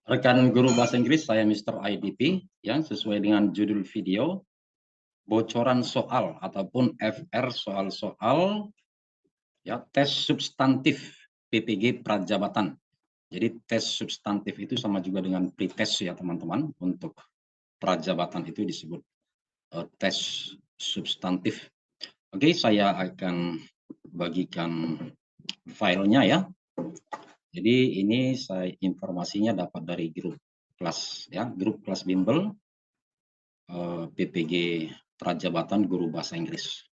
Rekan guru bahasa Inggris, saya Mr. IDP, ya, sesuai dengan judul video, bocoran soal ataupun FR soal-soal ya tes substantif PPG Prajabatan. Jadi tes substantif itu sama juga dengan pretest ya teman-teman. Untuk Prajabatan itu disebut tes substantif. Oke, saya akan bagikan filenya ya. Jadi ini informasinya dapat dari grup kelas ya, grup kelas bimbel PPG Prajabatan Guru Bahasa Inggris.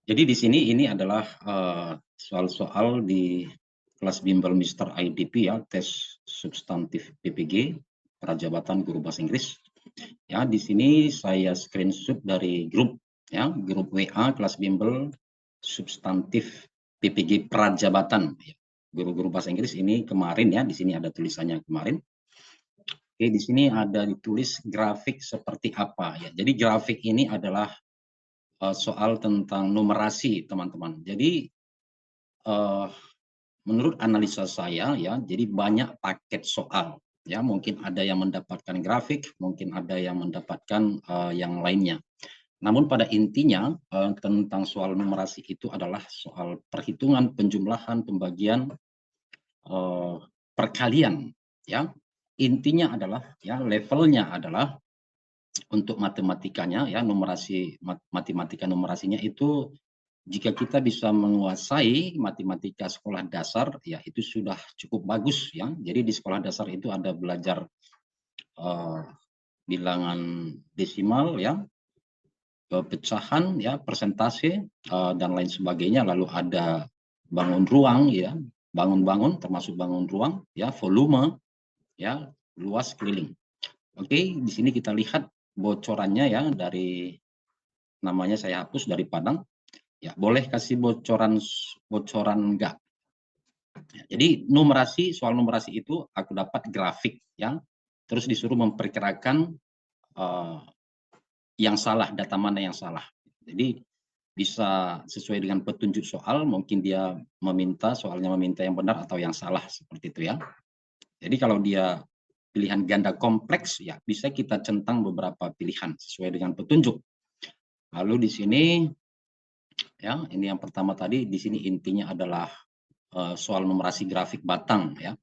Jadi di sini ini adalah soal-soal di kelas bimbel Mr. IDP ya, tes substantif PPG Prajabatan Guru Bahasa Inggris. Ya, di sini saya screenshot dari grup ya, grup WA kelas bimbel substantif PPG Prajabatan. Guru-guru bahasa Inggris ini kemarin ya, di sini ada tulisannya kemarin. Oke, di sini ada ditulis grafik seperti apa ya. Jadi grafik ini adalah soal tentang numerasi, teman-teman. Jadi menurut analisa saya ya, jadi banyak paket soal ya, mungkin ada yang mendapatkan grafik, mungkin ada yang mendapatkan yang lainnya. Namun pada intinya tentang soal numerasi itu adalah soal perhitungan, penjumlahan, pembagian, perkalian ya. Intinya adalah ya, levelnya adalah untuk matematikanya ya, numerasi, matematika numerasinya itu jika kita bisa menguasai matematika sekolah dasar ya, itu sudah cukup bagus ya. Jadi di sekolah dasar itu ada belajar bilangan desimal ya, pecahan ya, persentase dan lain sebagainya. Lalu ada bangun ruang ya, bangun-bangun termasuk bangun ruang ya, volume ya, luas keliling. Oke, di sini kita lihat bocorannya ya, dari namanya saya hapus dari Padang. Ya, boleh kasih bocoran enggak? Ya, jadi numerasi, soal numerasi itu aku dapat grafik ya, terus disuruh memperkirakan yang salah, data mana yang salah. Jadi bisa sesuai dengan petunjuk soal, mungkin dia meminta, soalnya meminta yang benar atau yang salah, seperti itu ya. Jadi kalau dia pilihan ganda kompleks ya, bisa kita centang beberapa pilihan sesuai dengan petunjuk. Lalu di sini ya, ini yang pertama tadi, di sini intinya adalah soal numerasi grafik batang ya.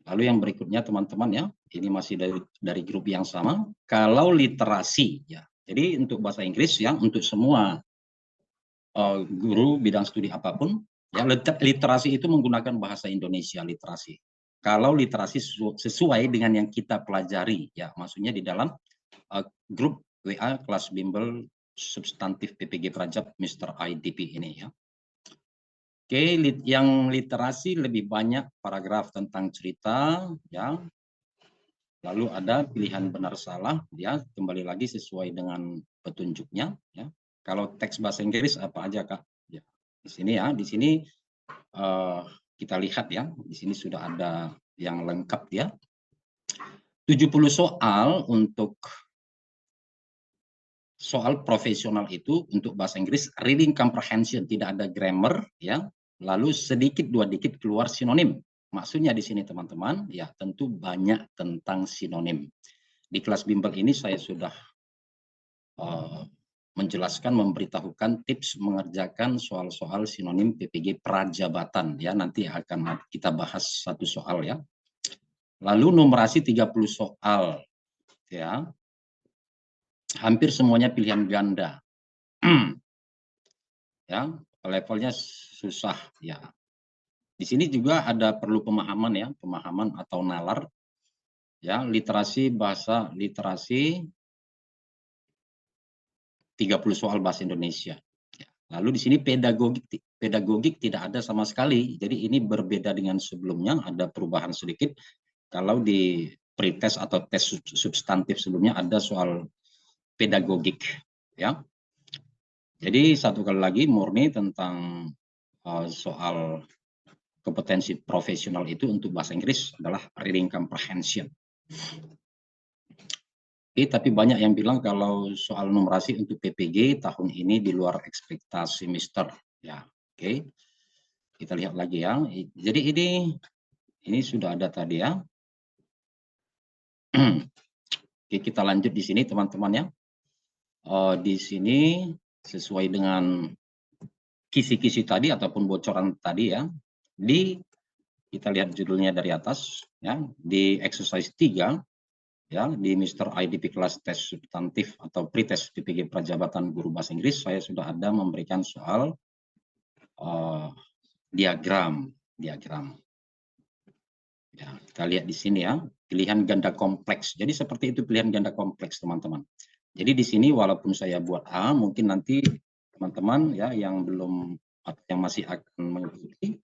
Lalu yang berikutnya teman-teman ya, ini masih dari grup yang sama. Kalau literasi ya, jadi untuk bahasa Inggris ya, untuk semua guru bidang studi apapun ya, literasi itu menggunakan bahasa Indonesia literasi. Kalau literasi sesuai dengan yang kita pelajari ya, maksudnya di dalam grup WA kelas bimbel substantif PPG Prajab Mr. IDP ini ya. Oke, yang literasi lebih banyak paragraf tentang cerita ya. Lalu ada pilihan benar salah ya, kembali lagi sesuai dengan petunjuknya ya. Kalau teks bahasa Inggris apa aja Kak? Ya. Di sini ya, di sini kita lihat ya, di sini sudah ada yang lengkap ya. 70 soal untuk soal profesional itu untuk bahasa Inggris reading comprehension, tidak ada grammar ya. Lalu sedikit dua dikit keluar sinonim. Maksudnya di sini teman-teman ya, tentu banyak tentang sinonim. Di kelas bimbel ini saya sudah menjelaskan, memberitahukan tips mengerjakan soal-soal sinonim PPG Prajabatan ya, nanti akan kita bahas satu soal ya. Lalu numerasi 30 soal ya, hampir semuanya pilihan ganda. Ya, levelnya susah ya. Di sini juga ada perlu pemahaman ya, pemahaman atau nalar ya, literasi bahasa, literasi 30 soal bahasa Indonesia. Lalu di sini pedagogik tidak ada sama sekali. Jadi ini berbeda dengan sebelumnya, ada perubahan sedikit. Kalau di pretest atau tes substantif sebelumnya ada soal pedagogik ya. Jadi satu kali lagi murni tentang soal kompetensi profesional itu untuk bahasa Inggris adalah reading comprehension. Tapi banyak yang bilang kalau soal numerasi untuk PPG tahun ini di luar ekspektasi Mister. Ya, oke. Kita lihat lagi ya. Jadi ini sudah ada tadi ya. Oke, kita lanjut di sini teman-teman ya. Di sini sesuai dengan kisi-kisi tadi ataupun bocoran tadi ya. Kita lihat judulnya dari atas ya, di exercise 3 ya, di Mister IDP kelas tes substantif atau pretest PPG Prajabatan Guru Bahasa Inggris, saya sudah ada memberikan soal diagram. Ya, kita lihat di sini ya, pilihan ganda kompleks. Jadi seperti itu pilihan ganda kompleks teman-teman. Jadi di sini walaupun saya buat A, mungkin nanti teman-teman ya yang belum atau yang masih akan mengikuti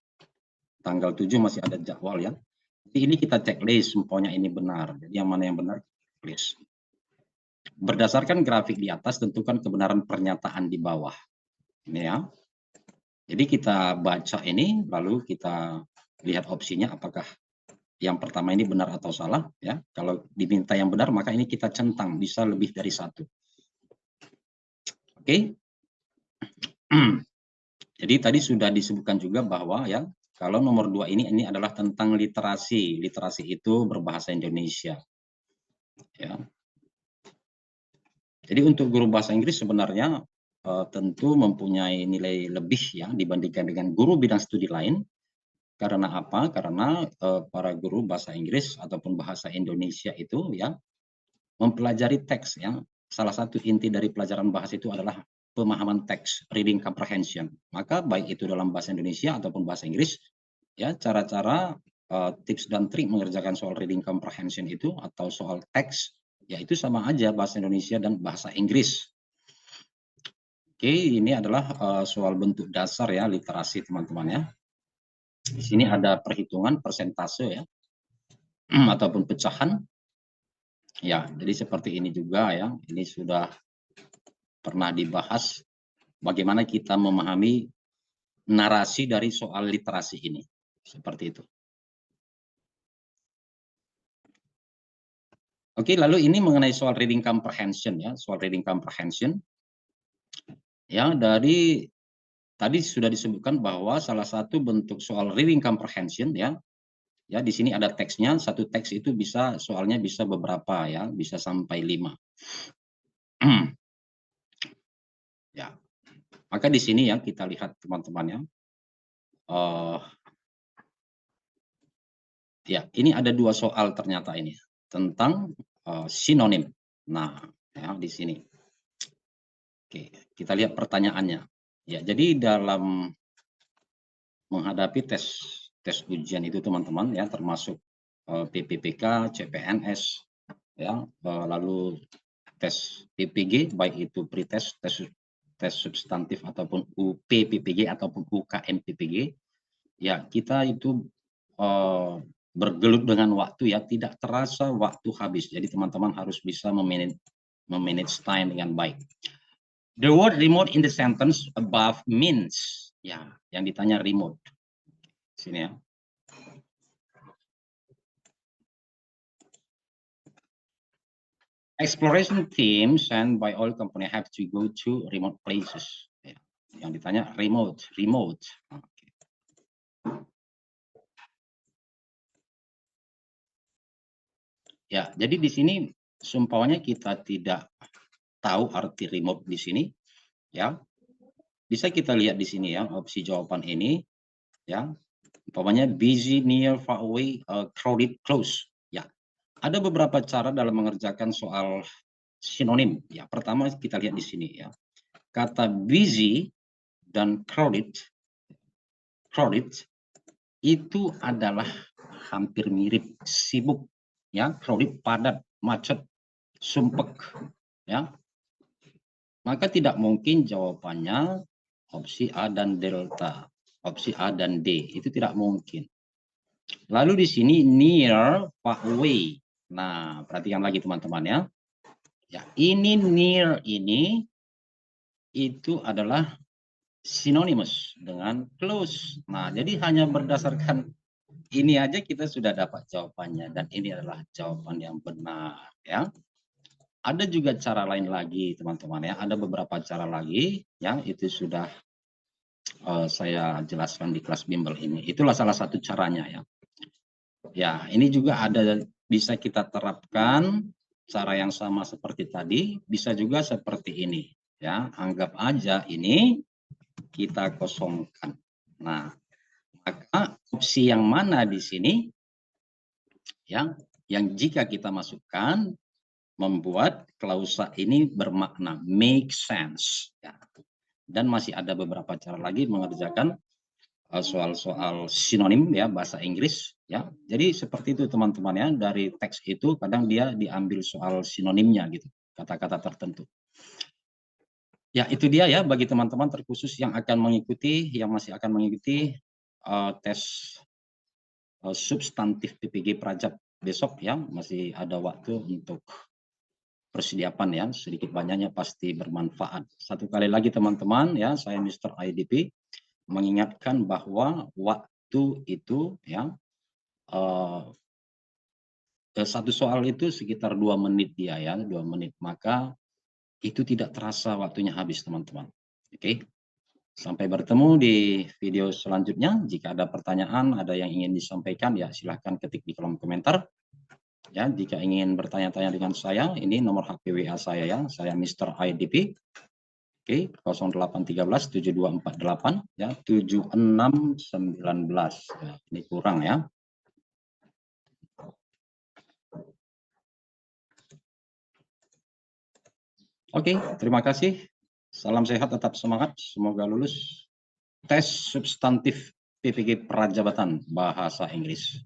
tanggal 7 masih ada jadwal ya. Jadi ini kita checklist umpamanya ini benar. Jadi yang mana yang benar checklist. Berdasarkan grafik di atas tentukan kebenaran pernyataan di bawah. Ini ya. Jadi kita baca ini lalu kita lihat opsinya apakah yang pertama ini benar atau salah ya. Kalau diminta yang benar maka ini kita centang, bisa lebih dari satu. Oke. Jadi tadi sudah disebutkan juga bahwa ya kalau nomor 2 ini adalah tentang literasi. Literasi itu berbahasa Indonesia. Ya. Jadi untuk guru bahasa Inggris sebenarnya tentu mempunyai nilai lebih ya dibandingkan dengan guru bidang studi lain. Karena apa? Karena para guru bahasa Inggris ataupun bahasa Indonesia itu ya mempelajari teks ya. Salah satu inti dari pelajaran bahasa itu adalah pemahaman teks, reading comprehension. Maka baik itu dalam bahasa Indonesia ataupun bahasa Inggris ya cara-cara tips dan trik mengerjakan soal reading comprehension itu atau soal teks ya itu sama aja bahasa Indonesia dan bahasa Inggris. Oke, ini adalah soal bentuk dasar ya literasi teman-teman ya. Di sini ada perhitungan persentase ya ataupun pecahan. Ya, jadi seperti ini juga ya. Ini sudah pernah dibahas bagaimana kita memahami narasi dari soal literasi ini. Seperti itu. Oke, lalu ini mengenai soal reading comprehension ya, soal reading comprehension. Ya, dari tadi sudah disebutkan bahwa salah satu bentuk soal reading comprehension ya, di sini ada teksnya, satu teks itu bisa soalnya bisa beberapa ya, bisa sampai 5. Ya, maka di sini ya kita lihat teman-teman ya. Ya, ini ada 2 soal ternyata ini tentang sinonim. Nah, ya di sini. Oke, kita lihat pertanyaannya. Ya, jadi dalam menghadapi tes ujian itu teman-teman ya termasuk PPPK, CPNS ya, lalu tes PPG baik itu pretest, tes substantif ataupun UPPPG ataupun UKM PPG. Ya, kita itu bergelut dengan waktu ya, tidak terasa waktu habis. Jadi teman-teman harus bisa memanage time dengan baik. The word remote in the sentence above means ya, yang ditanya remote. Sini ya. Exploration team sent by all company have to go to remote places. Ya. Yang ditanya remote. Okay. Ya, jadi di sini seumpamanya kita tidak tahu arti remote di sini, ya. Bisa kita lihat di sini ya opsi jawaban ini, ya. Umpamanya busy, near, far away, crowded, close. Ya, ada beberapa cara dalam mengerjakan soal sinonim. Ya, pertama kita lihat di sini ya. Kata busy dan crowded itu adalah hampir mirip, sibuk, ya, crowded padat, macet, sumpek, ya. Maka tidak mungkin jawabannya opsi A dan delta, opsi A dan D, itu tidak mungkin. Lalu di sini near, far away. Nah, perhatikan lagi teman-teman ya. Ya, ini near ini itu adalah synonymous dengan close. Nah, jadi hanya berdasarkan ini aja kita sudah dapat jawabannya dan ini adalah jawaban yang benar ya. Ada juga cara lain lagi teman-teman ya, ada beberapa cara lagi yang itu sudah saya jelaskan di kelas bimbel ini. Itulah salah satu caranya ya. Ya, ini juga ada bisa kita terapkan cara yang sama seperti tadi, bisa juga seperti ini ya. Anggap aja ini kita kosongkan. Nah, maka opsi yang mana di sini yang jika kita masukkan membuat klausa ini bermakna make sense ya. Dan masih ada beberapa cara lagi mengerjakan soal-soal sinonim ya bahasa Inggris ya. Jadi seperti itu teman-teman ya, dari teks itu kadang dia diambil soal sinonimnya gitu, kata-kata tertentu. Ya itu dia ya bagi teman-teman terkhusus yang akan mengikuti, yang masih akan mengikuti tes substantif PPG Prajab besok ya, masih ada waktu untuk persiapan ya, sedikit banyaknya pasti bermanfaat. Satu kali lagi teman-teman ya, saya Mr. IDP mengingatkan bahwa waktu itu ya satu soal itu sekitar 2 menit dia ya, 2 menit. Maka itu tidak terasa waktunya habis teman-teman. Oke. Sampai bertemu di video selanjutnya. Jika ada pertanyaan, ada yang ingin disampaikan ya silahkan ketik di kolom komentar. Ya, jika ingin bertanya-tanya dengan saya, ini nomor HP WA saya ya, saya Mr. IDP. Oke, 0813 7248 ya 7619 ya, ini kurang ya. Oke, terima kasih. Salam sehat, tetap semangat. Semoga lulus tes substantif PPG Prajabatan Bahasa Inggris.